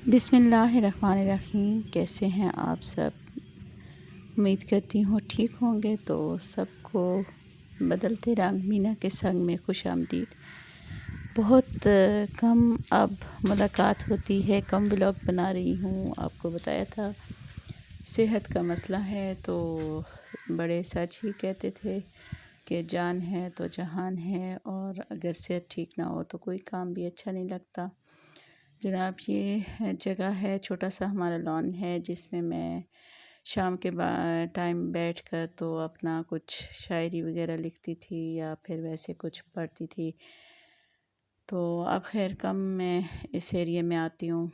بسم اللہ الرحمن الرحیم۔ کیسے ہیں آپ سب؟ امید کرتی ہوں ٹھیک ہوں گے۔ تو سب کو بدلتے رنگ مینا کے سنگ میں خوش آمدید۔ بہت کم اب ملاقات ہوتی ہے، کم ولاگ بنا رہی ہوں۔ آپ کو بتایا تھا صحت کا مسئلہ ہے، تو بڑے سچ ہی کہتے تھے کہ جان ہے تو جہان ہے، اور اگر صحت ٹھیک نہ ہو تو کوئی کام بھی اچھا نہیں لگتا۔ جناب یہ جگہ ہے، چھوٹا سا ہمارا لان ہے، جس میں میں شام کے ٹائم بیٹھ کر تو اپنا کچھ شاعری وغیرہ لکھتی تھی یا پھر ویسے کچھ پڑھتی تھی۔ تو اب خیر کم میں اس ایریے میں آتی ہوں۔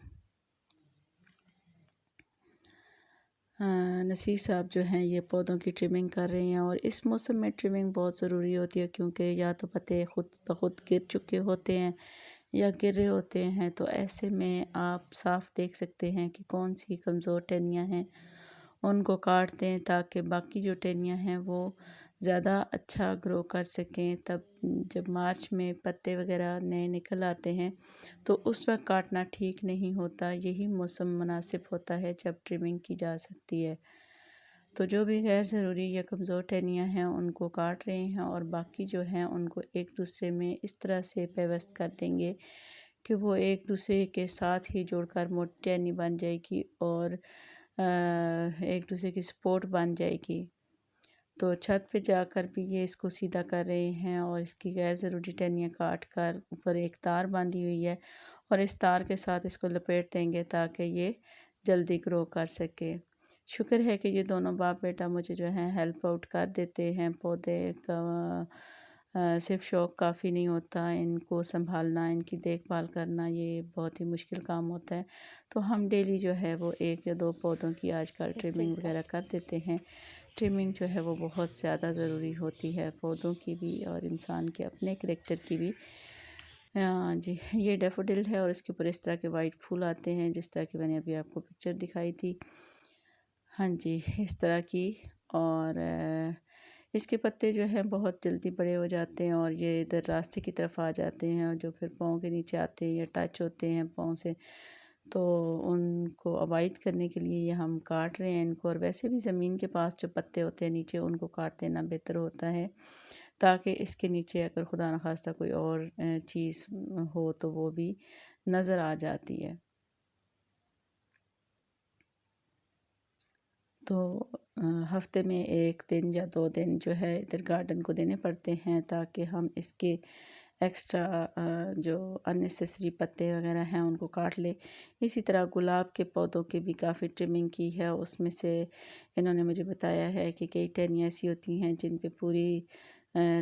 نصیر صاحب جو ہیں یہ پودوں کی ٹرمنگ کر رہے ہیں، اور اس موسم میں ٹرمنگ بہت ضروری ہوتی ہے، کیونکہ یا تو پتے خود بخود گر چکے ہوتے ہیں یا گر رہے ہوتے ہیں۔ تو ایسے میں آپ صاف دیکھ سکتے ہیں کہ کون سی کمزور ٹہنیاں ہیں، ان کو کاٹ دیں تاکہ باقی جو ٹہنیاں ہیں وہ زیادہ اچھا گرو کر سکیں۔ تب جب مارچ میں پتے وغیرہ نئے نکل آتے ہیں تو اس وقت کاٹنا ٹھیک نہیں ہوتا، یہی موسم مناسب ہوتا ہے جب ٹرمنگ کی جا سکتی ہے۔ تو جو بھی غیر ضروری یا کمزور ٹہنیاں ہیں ان کو کاٹ رہے ہیں، اور باقی جو ہیں ان کو ایک دوسرے میں اس طرح سے پیوست کر دیں گے کہ وہ ایک دوسرے کے ساتھ ہی جوڑ کر موٹی ٹہنی بن جائے گی، اور ایک دوسرے کی سپورٹ بن جائے گی۔ تو چھت پہ جا کر بھی یہ اس کو سیدھا کر رہے ہیں، اور اس کی غیر ضروری ٹہنیاں کاٹ کر اوپر ایک تار باندھی ہوئی ہے، اور اس تار کے ساتھ اس کو لپیٹ دیں گے تاکہ یہ جلدی گرو کر سکے۔ شکر ہے کہ یہ دونوں باپ بیٹا مجھے جو ہیں ہیلپ آؤٹ کر دیتے ہیں۔ پودے کا صرف شوق کافی نہیں ہوتا، ان کو سنبھالنا، ان کی دیکھ بھال کرنا یہ بہت ہی مشکل کام ہوتا ہے۔ تو ہم ڈیلی جو ہے وہ 1 یا 2 پودوں کی آج کل ٹرمنگ وغیرہ کر دیتے ہیں۔ ٹرمنگ جو ہے وہ بہت زیادہ ضروری ہوتی ہے، پودوں کی بھی اور انسان کے اپنے کریکٹر کی بھی۔ جی یہ ڈیفوڈل ہے، اور اس کے اوپر اس طرح کے وائٹ پھول آتے ہیں، جس طرح کی میں نے ابھی آپ کو پکچر دکھائی تھی۔ ہاں جی اس طرح کی، اور اس کے پتے جو ہیں بہت جلدی بڑے ہو جاتے ہیں، اور یہ ادھر راستے کی طرف آ جاتے ہیں، اور جو پھر پاؤں کے نیچے آتے ہیں یا ٹچ ہوتے ہیں پاؤں سے، تو ان کو اوائڈ کرنے کے لیے یہ ہم کاٹ رہے ہیں ان کو۔ اور ویسے بھی زمین کے پاس جو پتے ہوتے ہیں نیچے، ان کو کاٹ دینا بہتر ہوتا ہے، تاکہ اس کے نیچے اگر خدا نخواستہ کوئی اور چیز ہو تو وہ بھی نظر آ جاتی ہے۔ تو ہفتے میں 1 دن یا 2 دن جو ہے ادھر گارڈن کو دینے پڑتے ہیں، تاکہ ہم اس کے ایکسٹرا جو اننیسیسری پتے وغیرہ ہیں ان کو کاٹ لیں۔ اسی طرح گلاب کے پودوں کی بھی کافی ٹرمنگ کی ہے، اس میں سے انہوں نے مجھے بتایا ہے کہ کئی ٹہنیاں ایسی ہوتی ہیں جن پہ پوری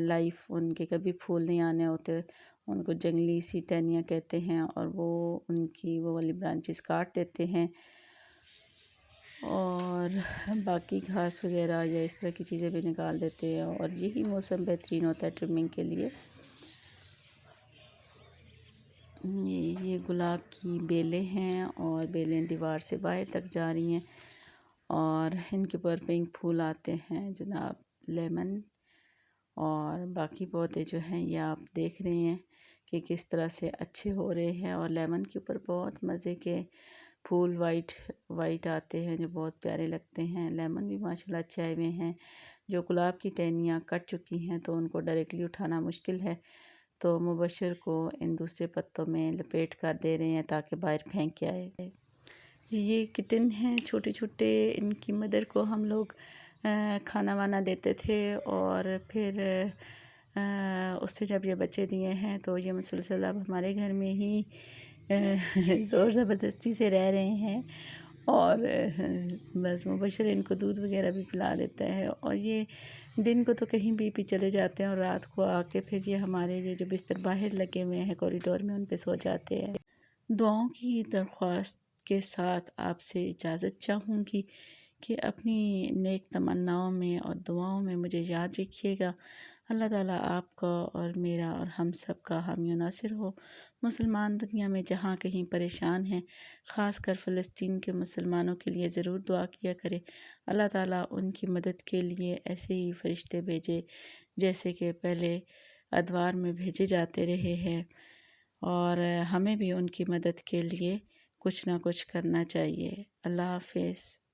لائف ان کے کبھی پھول نہیں آنے ہوتے، ان کو جنگلی سی ٹہنیاں کہتے ہیں، اور وہ ان کی وہ والی برانچز کاٹ دیتے ہیں، اور باقی گھاس وغیرہ یا اس طرح کی چیزیں بھی نکال دیتے ہیں، اور یہی موسم بہترین ہوتا ہے ٹرمنگ کے لیے۔ یہ گلاب کی بیلیں ہیں، اور بیلیں دیوار سے باہر تک جا رہی ہیں، اور ان کے اوپر پنک پھول آتے ہیں جناب، لیمن۔ اور باقی پودے جو ہیں یہ آپ دیکھ رہے ہیں کہ کس طرح سے اچھے ہو رہے ہیں، اور لیمن کے اوپر بہت مزے کے پھول وائٹ آتے ہیں جو بہت پیارے لگتے ہیں۔ لیمن بھی ماشاءاللہ اچھے آئے ہوئے ہیں۔ جو گلاب کی ٹہنیاں کٹ چکی ہیں تو ان کو ڈائریکٹلی اٹھانا مشکل ہے، تو مبشر کو ان دوسرے پتوں میں لپیٹ کر دے رہے ہیں تاکہ باہر پھینک کے آئے۔ یہ کٹن ہیں چھوٹے چھوٹے، ان کی مدر کو ہم لوگ کھانا وانا دیتے تھے، اور پھر اس سے جب یہ بچے دیے ہیں تو یہ مسلسل اب ہمارے گھر میں ہی زور زبردستی سے رہ رہے ہیں، اور بس مبشر ان کو دودھ وغیرہ بھی پلا دیتا ہے، اور یہ دن کو تو کہیں بھی چلے جاتے ہیں، اور رات کو آ کے پھر یہ ہمارے جو بستر باہر لگے ہوئے ہیں کوریڈور میں ان پہ سو جاتے ہیں۔ دعاؤں کی درخواست کے ساتھ آپ سے اجازت چاہوں گی کہ اپنی نیک تمناؤں میں اور دعاؤں میں مجھے یاد رکھیے گا۔ اللہ تعالیٰ آپ کا اور میرا اور ہم سب کا حامی و ناصر ہو۔ مسلمان دنیا میں جہاں کہیں پریشان ہیں، خاص کر فلسطین کے مسلمانوں کے لیے ضرور دعا کیا کرے۔ اللہ تعالیٰ ان کی مدد کے لیے ایسے ہی فرشتے بھیجے جیسے کہ پہلے ادوار میں بھیجے جاتے رہے ہیں، اور ہمیں بھی ان کی مدد کے لیے کچھ نہ کچھ کرنا چاہیے۔ اللہ حافظ۔